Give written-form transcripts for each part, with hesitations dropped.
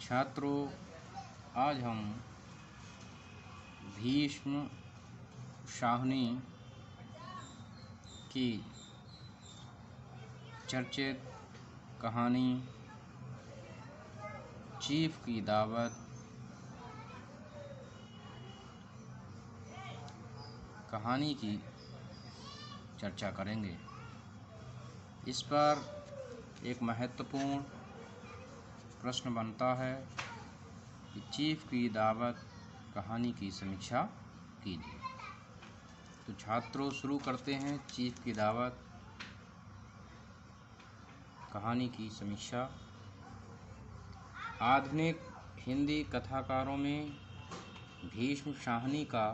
छात्रों, आज हम भीष्म शाहनी की चर्चित कहानी चीफ की दावत कहानी की चर्चा करेंगे। इस पर एक महत्वपूर्ण प्रश्न बनता है कि चीफ की दावत कहानी की समीक्षा कीजिए। तो छात्रों, शुरू करते हैं चीफ की दावत कहानी की समीक्षा। आधुनिक हिंदी कथाकारों में भीष्म शाहनी का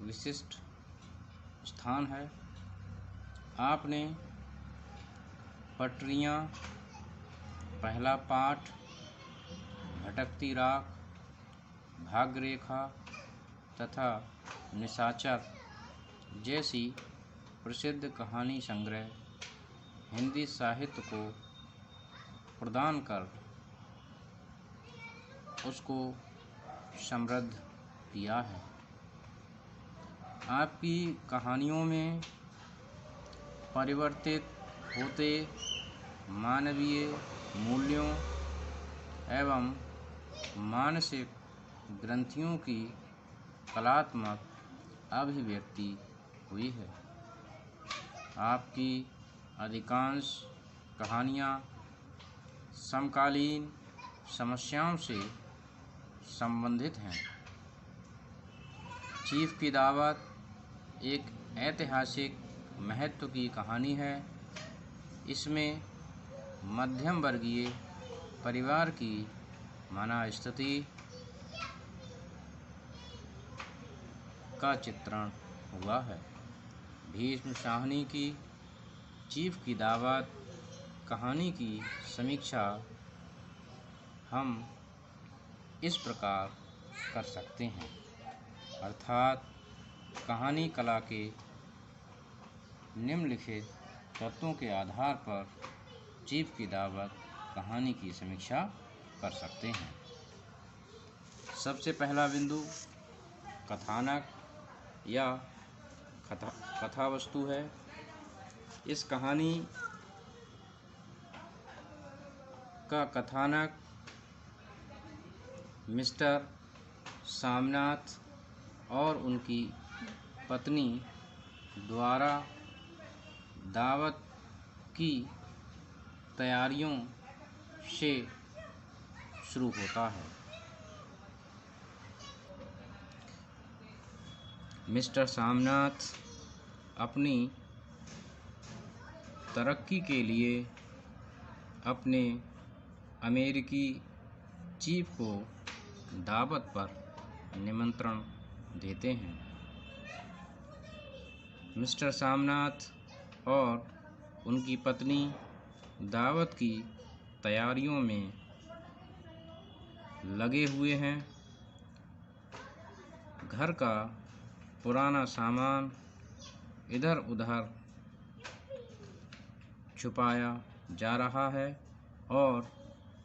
विशिष्ट स्थान है। आपने पटरियाँ, पहला पाठ, भटकती राख, भाग्यरेखा तथा निशाचर जैसी प्रसिद्ध कहानी संग्रह हिंदी साहित्य को प्रदान कर उसको समृद्ध किया है। आपकी कहानियों में परिवर्तित होते मानवीय मूल्यों एवं मानसिक ग्रंथियों की कलात्मक अभिव्यक्ति हुई है। आपकी अधिकांश कहानियाँ समकालीन समस्याओं से संबंधित हैं। चीफ की दावत एक ऐतिहासिक महत्व की कहानी है। इसमें मध्यम वर्गीय परिवार की मनःस्थिति का चित्रण हुआ है। भीष्म शाहनी की चीफ की दावत कहानी की समीक्षा हम इस प्रकार कर सकते हैं, अर्थात कहानी कला के निम्नलिखित तत्वों के आधार पर चीफ की दावत कहानी की समीक्षा कर सकते हैं। सबसे पहला बिंदु कथानक या कथा वस्तु है। इस कहानी का कथानक मिस्टर सामनाथ और उनकी पत्नी द्वारा दावत की तैयारियों से शुरू होता है। मिस्टर सामनाथ अपनी तरक्की के लिए अपने अमेरिकी चीफ को दावत पर निमंत्रण देते हैं। मिस्टर सामनाथ और उनकी पत्नी दावत की तैयारियों में लगे हुए हैं। घर का पुराना सामान इधर उधर छुपाया जा रहा है और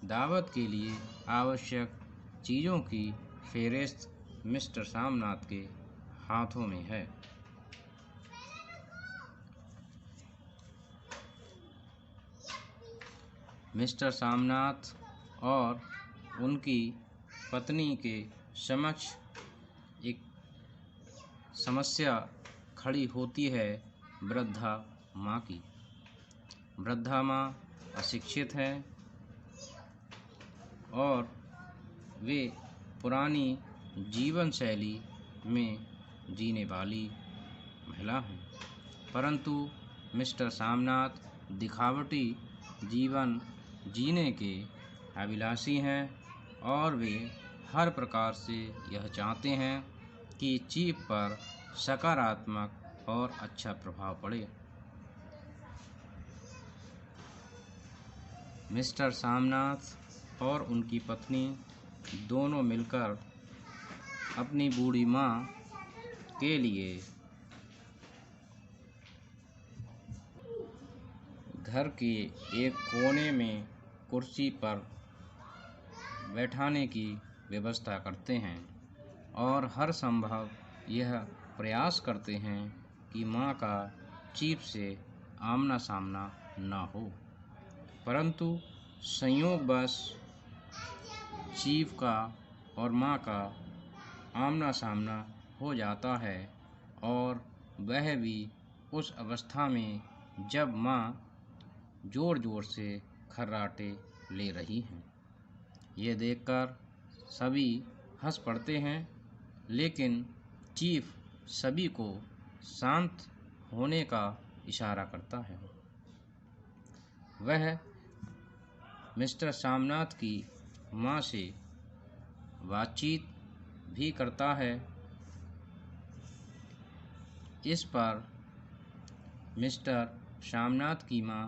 दावत के लिए आवश्यक चीज़ों की फेहरिस्त मिस्टर सामनाथ के हाथों में है। मिस्टर सामनाथ और उनकी पत्नी के समक्ष एक समस्या खड़ी होती है वृद्धा माँ की। वृद्धा माँ अशिक्षित है और वे पुरानी जीवन शैली में जीने वाली महिला हैं, परंतु मिस्टर सामनाथ दिखावटी जीवन जीने के अभिलाषी हैं और वे हर प्रकार से यह चाहते हैं कि चीफ पर सकारात्मक और अच्छा प्रभाव पड़े। मिस्टर सामनाथ और उनकी पत्नी दोनों मिलकर अपनी बूढ़ी माँ के लिए घर के एक कोने में कुर्सी पर बैठाने की व्यवस्था करते हैं और हर संभव यह प्रयास करते हैं कि माँ का चीफ से आमना सामना न हो, परंतु संयोगवश चीफ का और माँ का आमना सामना हो जाता है और वह भी उस अवस्था में जब माँ ज़ोर ज़ोर से खर्राटे ले रही हैं। ये देखकर सभी हंस पड़ते हैं, लेकिन चीफ सभी को शांत होने का इशारा करता है। वह मिस्टर सामनाथ की माँ से बातचीत भी करता है। इस पर मिस्टर सामनाथ की माँ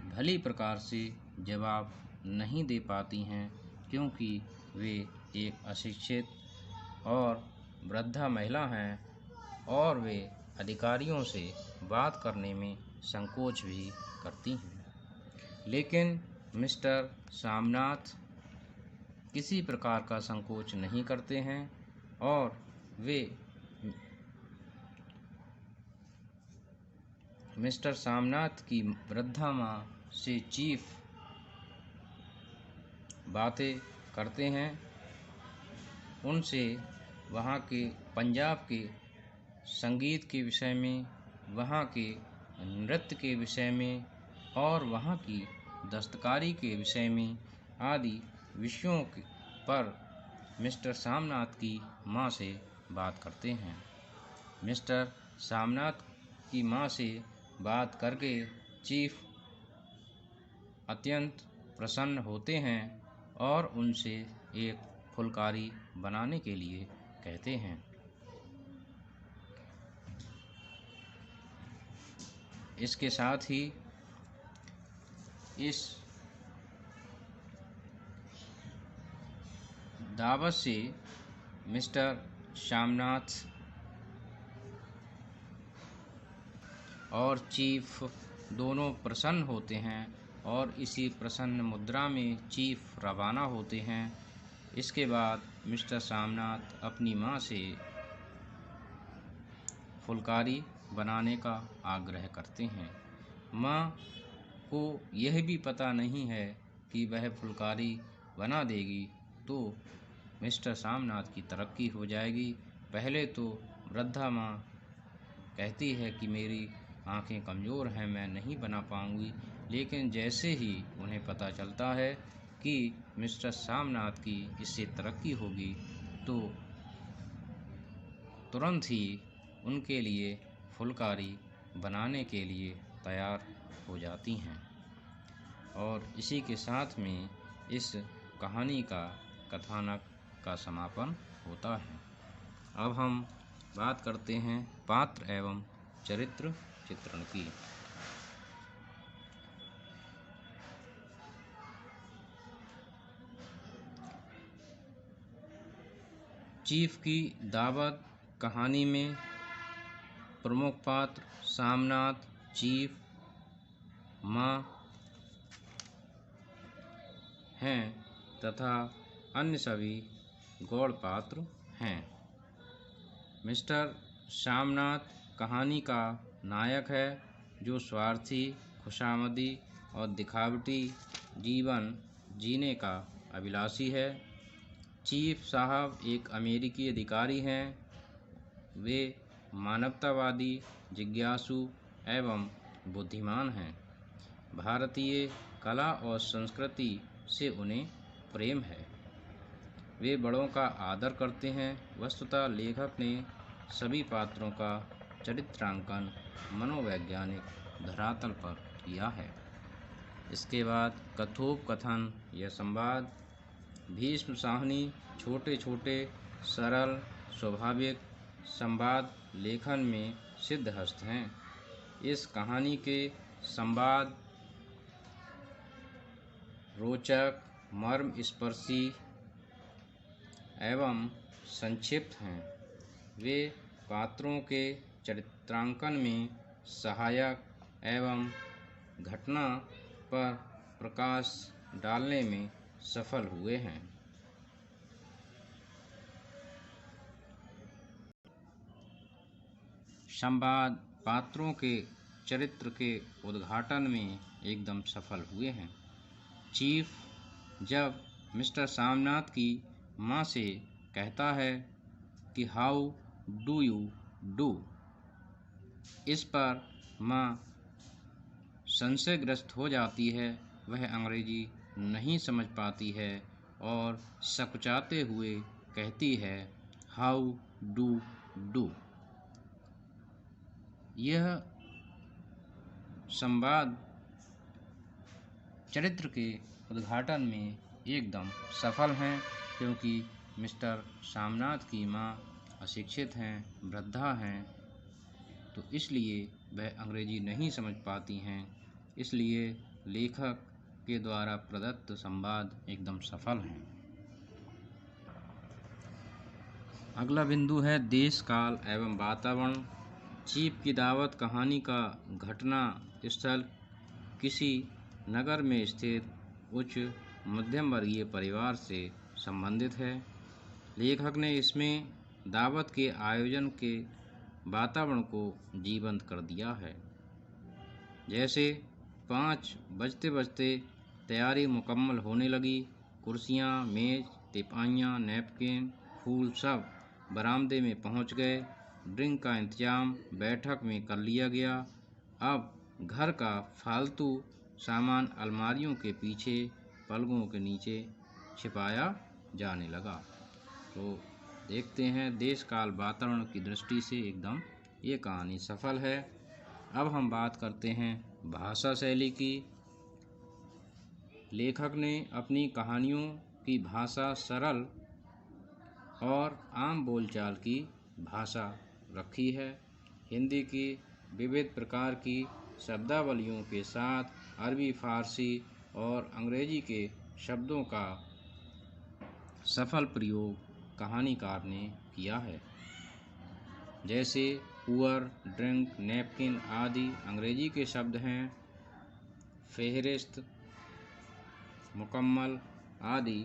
भली प्रकार से जवाब नहीं दे पाती हैं, क्योंकि वे एक अशिक्षित और वृद्धा महिला हैं और वे अधिकारियों से बात करने में संकोच भी करती हैं। लेकिन मिस्टर सामनाथ किसी प्रकार का संकोच नहीं करते हैं और वे मिस्टर सामनाथ की वृद्धा माँ से चीफ बातें करते हैं, उनसे वहाँ के पंजाब के संगीत के विषय में, वहाँ के नृत्य के विषय में और वहाँ की दस्तकारी के विषय में आदि विषयों पर मिस्टर सामनाथ की माँ से बात करते हैं। मिस्टर सामनाथ की माँ से बात करके चीफ अत्यंत प्रसन्न होते हैं और उनसे एक फुलकारी बनाने के लिए कहते हैं। इसके साथ ही इस दावत से मिस्टर सामनाथ और चीफ दोनों प्रसन्न होते हैं और इसी प्रसन्न मुद्रा में चीफ रवाना होते हैं। इसके बाद मिस्टर सामनाथ अपनी माँ से फुलकारी बनाने का आग्रह करते हैं। माँ को यह भी पता नहीं है कि वह फुलकारी बना देगी तो मिस्टर सामनाथ की तरक्की हो जाएगी। पहले तो वृद्धा माँ कहती है कि मेरी आंखें कमज़ोर हैं, मैं नहीं बना पाऊँगी, लेकिन जैसे ही उन्हें पता चलता है कि मिस्टर सामनाथ की इससे तरक्की होगी तो तुरंत ही उनके लिए फुलकारी बनाने के लिए तैयार हो जाती हैं। और इसी के साथ में इस कहानी का कथानक का समापन होता है। अब हम बात करते हैं पात्र एवं चरित्र चित्रण की। चीफ की दावत कहानी में प्रमुख पात्र सामनाथ, चीफ, माँ हैं तथा अन्य सभी गौड़ पात्र हैं। मिस्टर सामनाथ कहानी का नायक है, जो स्वार्थी, खुशामदी और दिखावटी जीवन जीने का अभिलाषी है। चीफ साहब एक अमेरिकी अधिकारी हैं। वे मानवतावादी, जिज्ञासु एवं बुद्धिमान हैं। भारतीय कला और संस्कृति से उन्हें प्रेम है। वे बड़ों का आदर करते हैं। वस्तुतः लेखक ने सभी पात्रों का चरित्रांकन मनोवैज्ञानिक धरातल पर किया है। इसके बाद कथोपकथन या संवाद। भीष्म साहनी छोटे छोटे सरल स्वाभाविक संवाद लेखन में सिद्धहस्त हैं। इस कहानी के संवाद रोचक, मर्मस्पर्शी एवं संक्षिप्त हैं। वे पात्रों के चरित्रांकन में सहायक एवं घटना पर प्रकाश डालने में सफल हुए हैं। संवाद पात्रों के चरित्र के उद्घाटन में एकदम सफल हुए हैं। चीफ जब मिस्टर सामनाथ की माँ से कहता है कि हाउ डू यू डू, इस पर माँ संशयग्रस्त हो जाती है। वह अंग्रेजी नहीं समझ पाती है और सकुचाते हुए कहती है हाउ डू डू। यह संवाद चरित्र के उद्घाटन में एकदम सफल हैं, क्योंकि मिस्टर सामनाथ की माँ अशिक्षित हैं, वृद्धा हैं, तो इसलिए वह अंग्रेजी नहीं समझ पाती हैं। इसलिए लेखक के द्वारा प्रदत्त संवाद एकदम सफल हैं। अगला बिंदु है देश, काल एवं वातावरण। चीफ की दावत कहानी का घटना स्थल किसी नगर में स्थित उच्च मध्यम वर्गीय परिवार से संबंधित है। लेखक ने इसमें दावत के आयोजन के वातावरण को जीवंत कर दिया है। जैसे 5 बजते बजते तैयारी मुकम्मल होने लगी। कुर्सियाँ, मेज, तिपाइयाँ, नैपकिन, फूल सब बरामदे में पहुंच गए। ड्रिंक का इंतजाम बैठक में कर लिया गया। अब घर का फालतू सामान अलमारियों के पीछे, पलंगों के नीचे छिपाया जाने लगा। तो देखते हैं देश, काल, वातावरण की दृष्टि से एकदम ये कहानी सफल है। अब हम बात करते हैं भाषा शैली की। लेखक ने अपनी कहानियों की भाषा सरल और आम बोलचाल की भाषा रखी है। हिंदी की विविध प्रकार की शब्दावलियों के साथ अरबी, फारसी और अंग्रेजी के शब्दों का सफल प्रयोग कहानीकार ने किया है। जैसे पुअर, ड्रिंक, नैपकिन आदि अंग्रेजी के शब्द हैं। फेहरिस्त, मुकम्मल आदि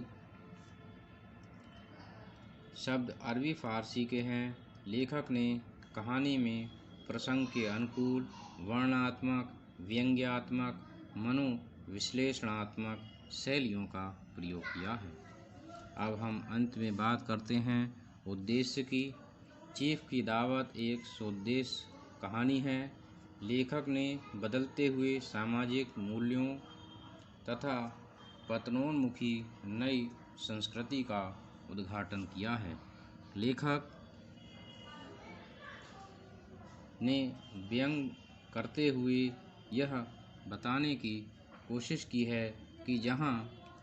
शब्द अरबी फारसी के हैं। लेखक ने कहानी में प्रसंग के अनुकूल वर्णनात्मक, व्यंग्यात्मक, मनोविश्लेषणात्मक शैलियों का प्रयोग किया है। अब हम अंत में बात करते हैं उद्देश्य की। चीफ की दावत एक सोद्देश्य कहानी है। लेखक ने बदलते हुए सामाजिक मूल्यों तथा पतनोन्मुखी नई संस्कृति का उद्घाटन किया है। लेखक ने व्यंग करते हुए यह बताने की कोशिश की है कि जहां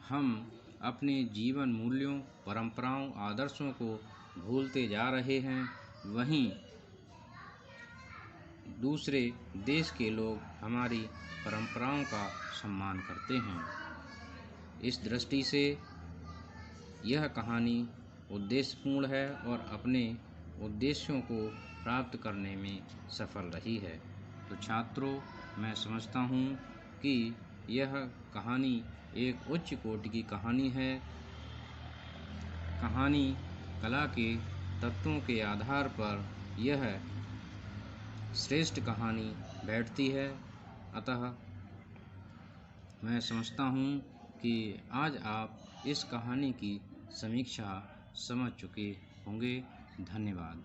हम अपने जीवन मूल्यों, परंपराओं, आदर्शों को भूलते जा रहे हैं, वहीं दूसरे देश के लोग हमारी परंपराओं का सम्मान करते हैं। इस दृष्टि से यह कहानी उद्देश्यपूर्ण है और अपने उद्देश्यों को प्राप्त करने में सफल रही है। तो छात्रों, मैं समझता हूँ कि यह कहानी एक उच्च कोटि की कहानी है। कहानी कला के तत्वों के आधार पर यह श्रेष्ठ कहानी बैठती है। अतः मैं समझता हूँ कि आज आप इस कहानी की समीक्षा समझ चुके होंगे। धन्यवाद।